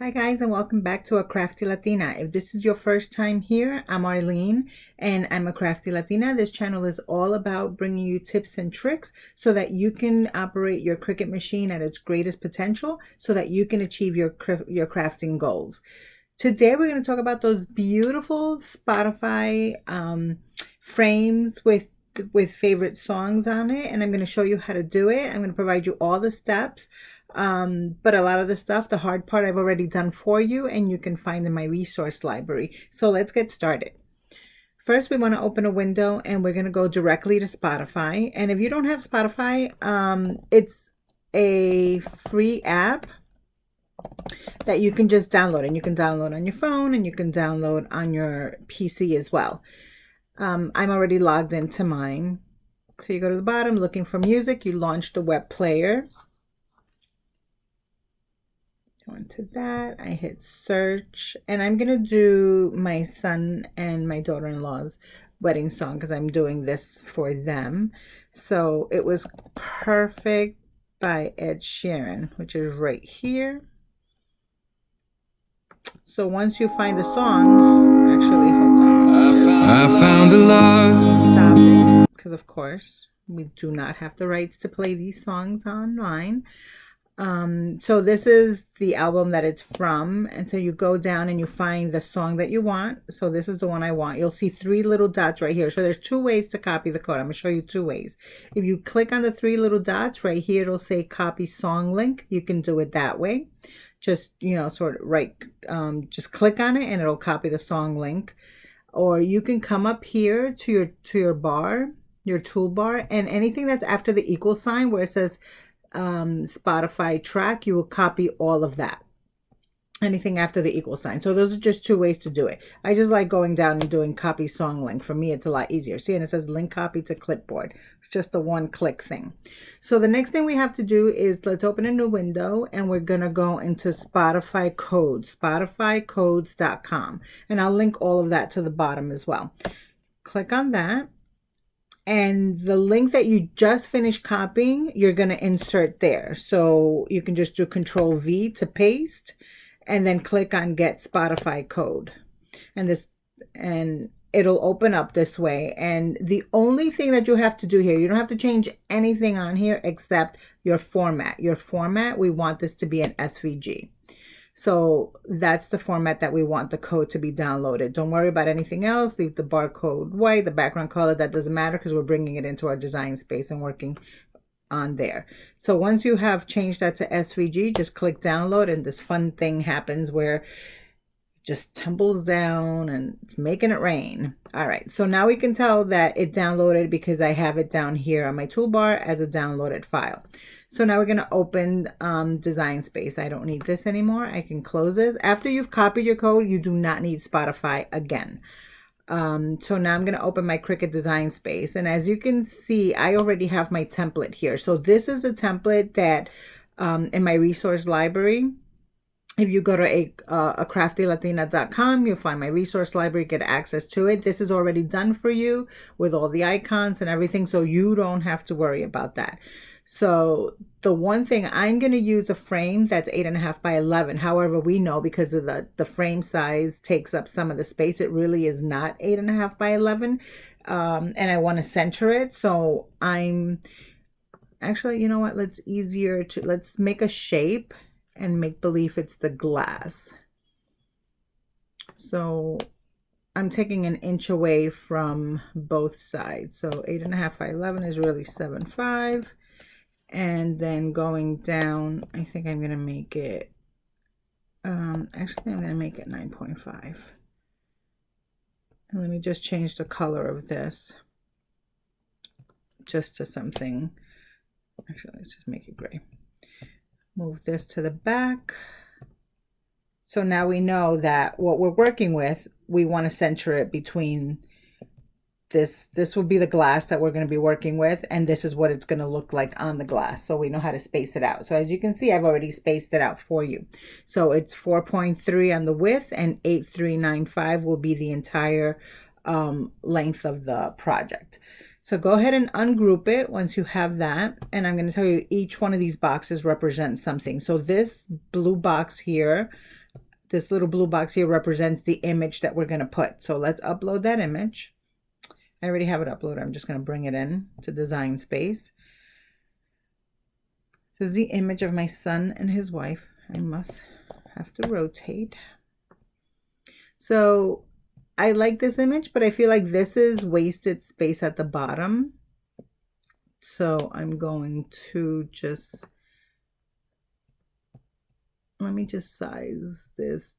Hi guys, and welcome back to A Crafty Latina. If this is your first time here, I'm Arlene and I'm a Crafty Latina. This channel is all about bringing you tips and tricks so that you can operate your Cricut machine at its greatest potential so that you can achieve your crafting goals. Today we're going to talk about those beautiful Spotify frames with favorite songs on it, and I'm going to show you how to do it. I'm going to provide you all the steps. But a lot of the stuff, the hard part, I've already done for you, and you can find in my resource library. So let's get started. First, we want to open a window and we're going to go directly to Spotify. And if you don't have Spotify, it's a free app that you can just download, and you can download on your phone and you can download on your PC as well. I'm already logged into mine. So you go to the bottom looking for music, you launch the web player. Into that, I hit search, and I'm gonna do my son and my daughter-in-law's wedding song because I'm doing this for them. So it was Perfect by Ed Sheeran, which is right here. So once you find the song, actually hold on, I found a love. Stop it, because of course we do not have the rights to play these songs online. So this is the album that it's from, and so you go down and you find the song that you want. So this is the one I want. You'll see three little dots right here. So there's two ways to copy the code. I'm gonna show you two ways. If you click on the three little dots right here, it'll say copy song link. You can do it that way. Just, sort of right, just click on it and it'll copy the song link. Or you can come up here to your bar, your toolbar, and anything that's after the equal sign where it says Spotify track, you will copy all of that, anything after the equal sign. So those are just two ways to do it. I just like going down and doing copy song link. For me, it's a lot easier. See, and it says link copy to clipboard. It's just a one click thing. So the next thing we have to do is let's open a new window, and we're gonna go into Spotify codes, spotifycodes.com, and I'll link all of that to the bottom as well. Click on that. And the link that you just finished copying, you're going to insert there. So you can just do Control V to paste, and then click on Get Spotify Code. And it'll open up this way. And the only thing that you have to do here, you don't have to change anything on here except your format. Your format, we want this to be an SVG. So that's the format that we want the code to be downloaded. Don't worry about anything else. Leave the barcode white, the background color, that doesn't matter because we're bringing it into our design space and working on there. So once you have changed that to SVG, just click download, and this fun thing happens where it just tumbles down and it's making it rain. All right, so now we can tell that it downloaded because I have it down here on my toolbar as a downloaded file. So now we're going to open Design Space. I don't need this anymore. I can close this. After you've copied your code, you do not need Spotify again. So now I'm going to open my Cricut Design Space. And as you can see, I already have my template here. So this is a template that in my resource library, if you go to craftylatina.com, you'll find my resource library, get access to it. This is already done for you with all the icons and everything, so you don't have to worry about that. So the one thing, I'm going to use a frame that's 8.5 by 11. However, we know because of the frame size takes up some of the space, it really is not 8.5 by 11. And I want to center it. So I'm actually, you know what, let's make a shape and make believe it's the glass. So I'm taking an inch away from both sides. So 8.5 by 11 is really 7.5. And then going down, I think I'm going to make it, actually I'm going to make it 9.5. And let me just change the color of this just to something, actually let's just make it gray. Move this to the back. So now we know that what we're working with, we want to center it between this will be the glass that we're going to be working with, and this is what it's going to look like on the glass, so we know how to space it out. So as you can see, I've already spaced it out for you. So it's 4.3 on the width, and 8395 will be the entire length of the project. So go ahead and ungroup it once you have that, and I'm going to tell you each one of these boxes represents something. So this blue box here this little blue box here represents the image that we're going to put. So let's upload that image. I already have it uploaded. I'm just going to bring it in to Design Space. This is the image of my son and his wife. I must have to rotate. So I like this image, but I feel like this is wasted space at the bottom. So I'm going to just, let me just size this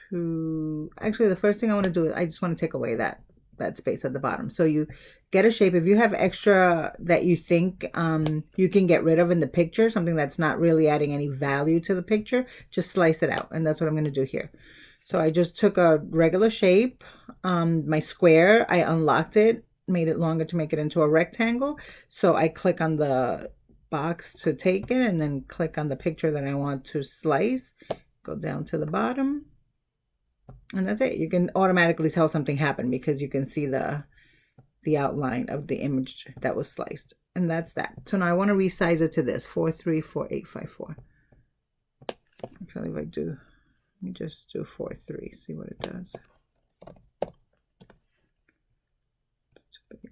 to, actually the first thing I want to do is I just want to take away that space at the bottom. So you get a shape. If you have extra that you think you can get rid of in the picture, something that's not really adding any value to the picture, just slice it out. And that's what I'm going to do here. So I just took a regular shape, my square, I unlocked it, made it longer to make it into a rectangle. So I click on the box to take it and then click on the picture that I want to slice, go down to the bottom. And that's it. You can automatically tell something happened because you can see the outline of the image that was sliced. And that's that. So now I want to resize it to this 434854. Actually, if I do, let me just do 43, see what it does. It's too big.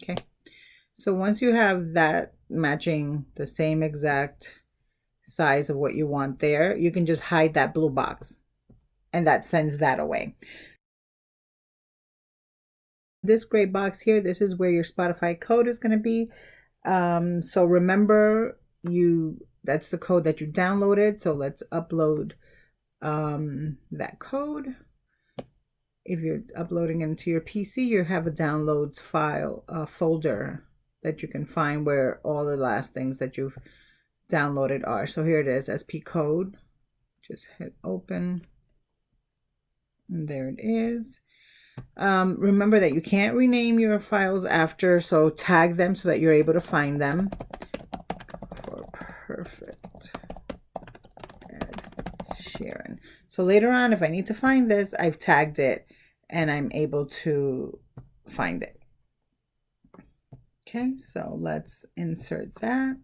Okay. So once you have that matching the same exact size of what you want there, you can just hide that blue box and that sends that away. This gray box here, this is where your Spotify code is going to be. So remember, that's the code that you downloaded. So let's upload that code. If you're uploading into your PC, you have a downloads file folder that you can find where all the last things that you've downloaded are. So here it is, SP code. Just hit open. And there it is. Remember that you can't rename your files after, so tag them so that you're able to find them. For perfect Sharon. So later on, if I need to find this, I've tagged it and I'm able to find it. Okay, so let's insert that.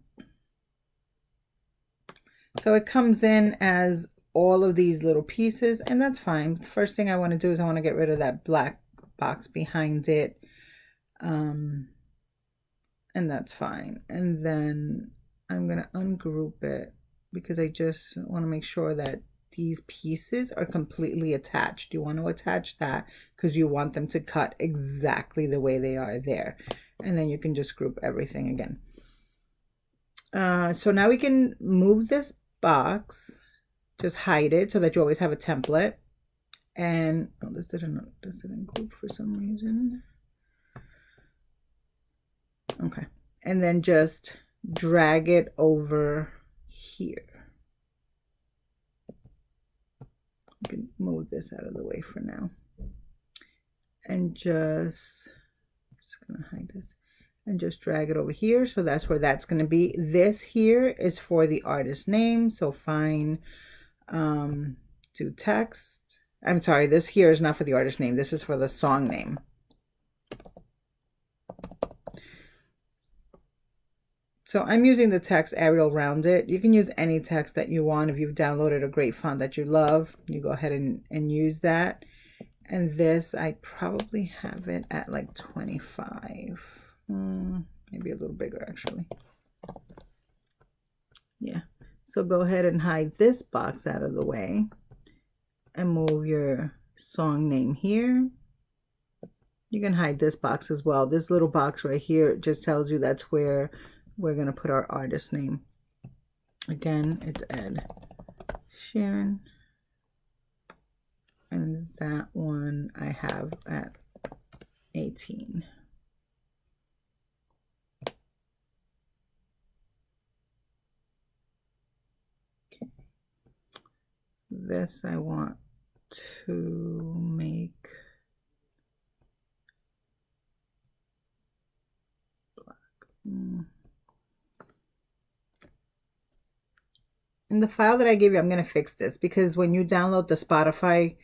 So it comes in as all of these little pieces, and that's fine. The first thing I want to do is I want to get rid of that black box behind it. And that's fine. And then I'm going to ungroup it because I just want to make sure that these pieces are completely attached. You want to attach that because you want them to cut exactly the way they are there. And then you can just group everything again. So now we can move this box, just hide it so that you always have a template. And oh, this didn't group for some reason. Okay, and then just drag it over here. You can move this out of the way for now, and just gonna hide this and just drag it over here. So that's where that's going to be. This here is for the artist name. So find, do text. I'm sorry, this here is not for the artist name. This is for the song name. So I'm using the text Arial Rounded. You can use any text that you want. If you've downloaded a great font that you love, you go ahead and use that. And this, I probably have it at like 25. Maybe a little bigger actually. Yeah. So go ahead and hide this box out of the way and move your song name here. You can hide this box as well. This little box right here just tells you that's where we're going to put our artist name. Again, it's Ed Sheeran. And that one I have at 18. Okay. This I want to make black. In the file that I gave you, I'm going to fix this because when you download the Spotify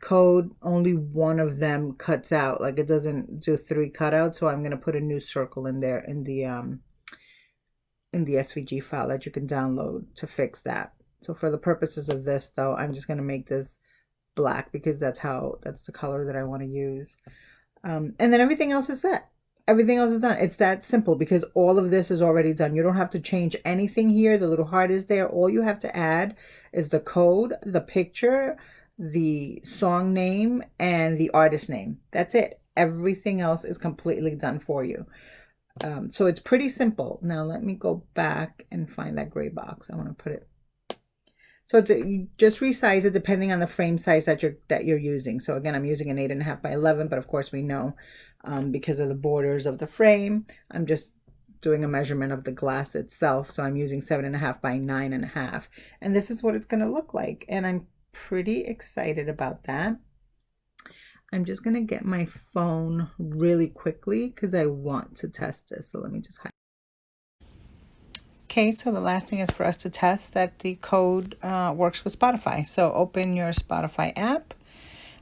code, only one of them cuts out. Like it doesn't do 3 cutouts. So I'm going to put a new circle in there in the in the SVG file that you can download to fix that. So for the purposes of this though, I'm just going to make this black because that's the color that I want to use. And then everything else is set. Everything else is done. It's that simple because all of this is already done. You don't have to change anything here. The little heart is there. All you have to add is the code, the picture, the song name, and the artist name. That's it. Everything else is completely done for you. So it's pretty simple. Now let me go back and find that gray box. I want to put it. So you just resize it depending on the frame size that you're using. So again, I'm using an 8.5 by 11, but of course we know because of the borders of the frame, I'm just doing a measurement of the glass itself. So I'm using 7.5 by 9.5, and this is what it's going to look like. And I'm pretty excited about that. I'm just going to get my phone really quickly because I want to test this. So let me just hide. Okay, so the last thing is for us to test that the code works with Spotify. So open your Spotify app.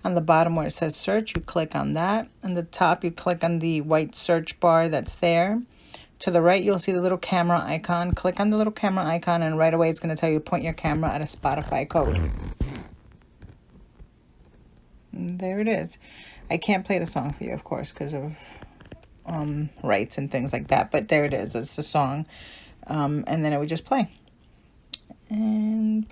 On the bottom where it says search, you click on that. On the top, you click on the white search bar that's there. To the right, you'll see the little camera icon. Click on the little camera icon, and right away it's going to tell you point your camera at a Spotify code. And there it is. I can't play the song for you, of course, because of rights and things like that. But there it is. It's the song. And then it would just play. And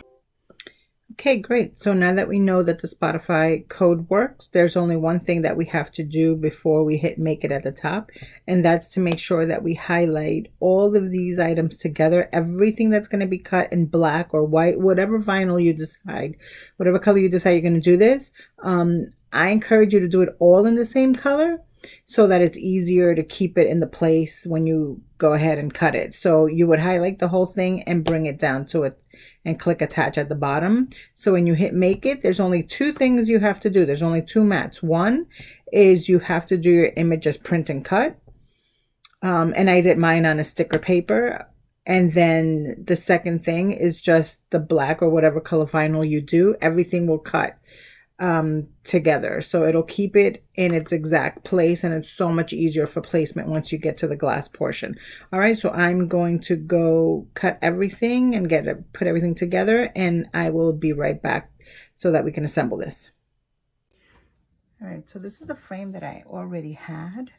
okay, great. So now that we know that the Spotify code works, there's only one thing that we have to do before we hit make it at the top. And that's to make sure that we highlight all of these items together. Everything that's going to be cut in black or white, whatever vinyl you decide, whatever color you decide you're going to do this. I encourage you to do it all in the same color, so that it's easier to keep it in the place when you go ahead and cut it. So you would highlight the whole thing and bring it down to it and click attach at the bottom. So when you hit make it, there's only two things you have to do. There's only two mats. One is you have to do your image as print and cut. And I did mine on a sticker paper. And then the second thing is just the black or whatever color vinyl you do. Everything will cut together, so it'll keep it in its exact place, and it's so much easier for placement once you get to the glass portion. All right, so I'm going to go cut everything and put everything together, and I will be right back so that we can assemble this. All right, so this is a frame that I already had.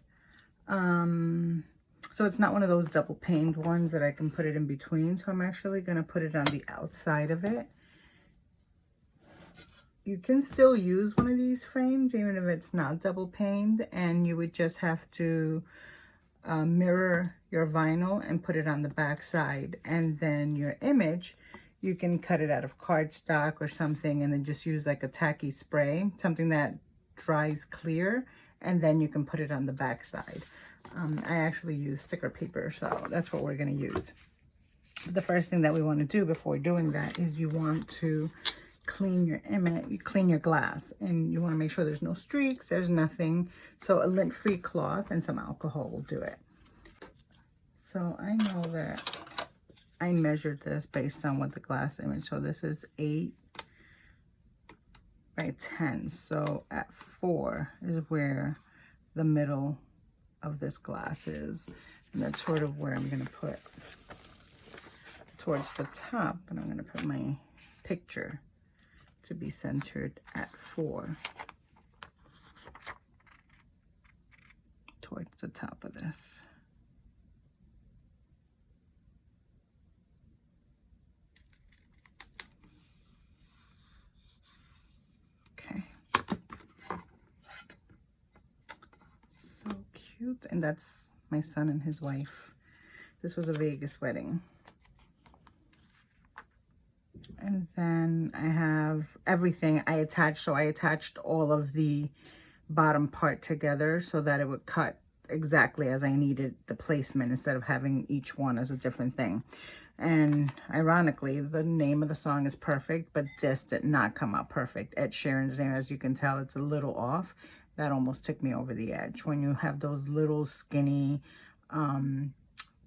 So it's not one of those double paned ones that I can put it in between, so I'm actually going to put it on the outside of it. You can still use one of these frames even if it's not double paned, and you would just have to mirror your vinyl and put it on the back side, and then your image, you can cut it out of cardstock or something and then just use like a tacky spray, something that dries clear, and then you can put it on the back side. I actually use sticker paper, so that's what we're going to use. The first thing that we want to do before doing that is you want to clean your image, you clean your glass, and you want to make sure there's no streaks, there's nothing. So a lint-free cloth and some alcohol will do it. So I know that I measured this based on what the glass image, so this is 8 by 10. So at 4 is where the middle of this glass is, and that's sort of where I'm going to put towards the top, and I'm going to put my picture to be centered at 4 towards the top of this. Okay. So cute. And that's my son and his wife. This was a Vegas wedding. And then I have everything I attached. So I attached all of the bottom part together so that it would cut exactly as I needed the placement instead of having each one as a different thing. And ironically, the name of the song is perfect, but this did not come out perfect. Ed Sheeran's name, as you can tell, it's a little off. That almost took me over the edge. When you have those little skinny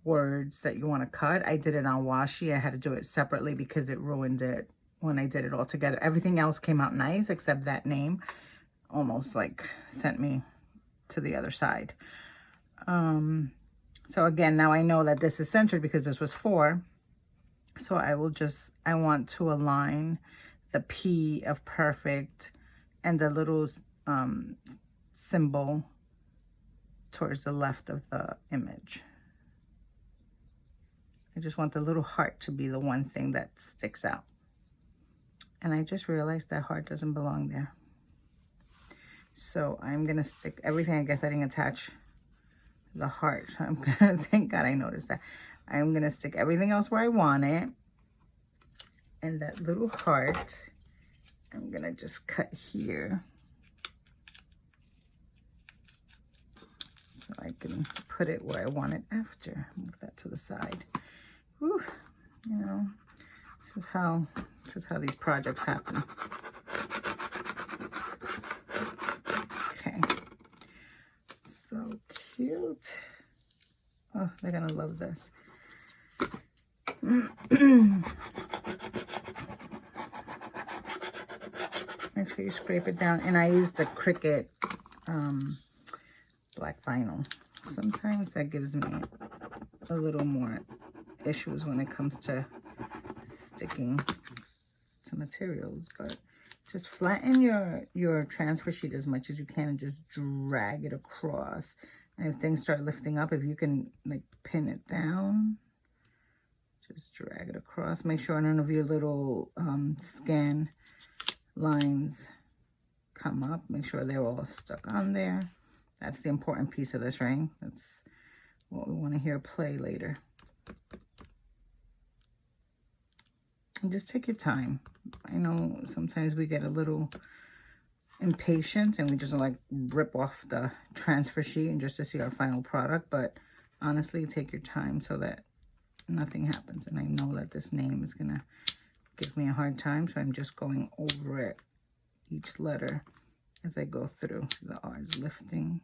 words that you want to cut, I did it on washi. I had to do it separately because it ruined it when I did it all together. Everything else came out nice except that name almost like sent me to the other side. So again, now I know that this is centered because this was 4. So I want to align the P of perfect and the little symbol towards the left of the image. I just want the little heart to be the one thing that sticks out. And I just realized that heart doesn't belong there. So I'm going to stick everything. I guess I didn't attach the heart. I'm going to, thank God I noticed that. I'm going to stick everything else where I want it. And that little heart, I'm going to just cut here. So I can put it where I want it after. Move that to the side. Whew, you know, this is how these projects happen. Okay, so cute. Oh, they're gonna love this. Make sure you scrape it down. And I used the Cricut black vinyl. Sometimes that gives me a little more issues when it comes to sticking to materials, but just flatten your transfer sheet as much as you can and just drag it across. And if things start lifting up, if you can like pin it down, just drag it across. Make sure none of your little scan lines come up. Make sure they're all stuck on there. That's the important piece of this ring. That's what we want to hear play later. And just take your time. I know sometimes we get a little impatient and we just like rip off the transfer sheet and just to see our final product, but honestly, take your time so that nothing happens. And I know that this name is gonna give me a hard time, so I'm just going over it, each letter as I go through. The R is lifting,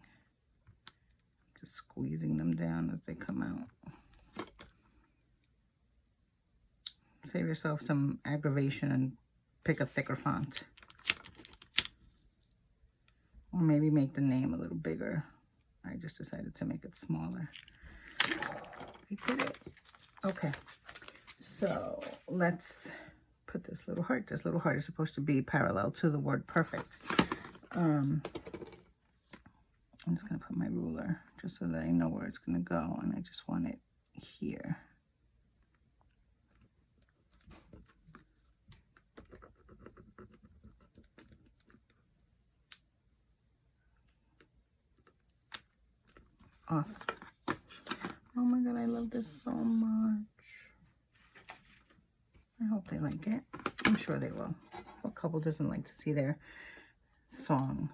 just squeezing them down as they come out. Save yourself some aggravation and pick a thicker font. Or maybe make the name a little bigger. I just decided to make it smaller. I did it. Okay, so let's put this little heart. This little heart is supposed to be parallel to the word perfect. I'm just gonna put my ruler just so that I know where it's gonna go, and I just want it here. Awesome. Oh my God, I love this so much. I hope they like it. I'm sure they will. What couple doesn't like to see their song?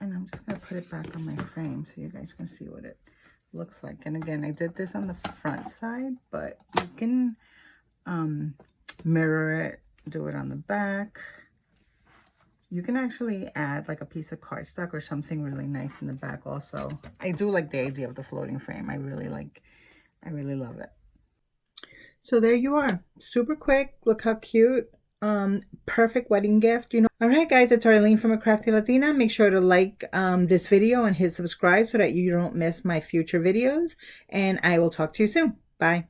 And I'm just going to put it back on my frame so you guys can see what it looks like. And again, I did this on the front side, but you can mirror it, do it on the back. You can actually add like a piece of cardstock or something really nice in the back also. I do like the idea of the floating frame. I really love it. So there you are. Super quick. Look how cute. Perfect wedding gift, you know. All right, guys, it's Arlene from A Crafty Latina. Make sure to like this video and hit subscribe so that you don't miss my future videos. And I will talk to you soon. Bye.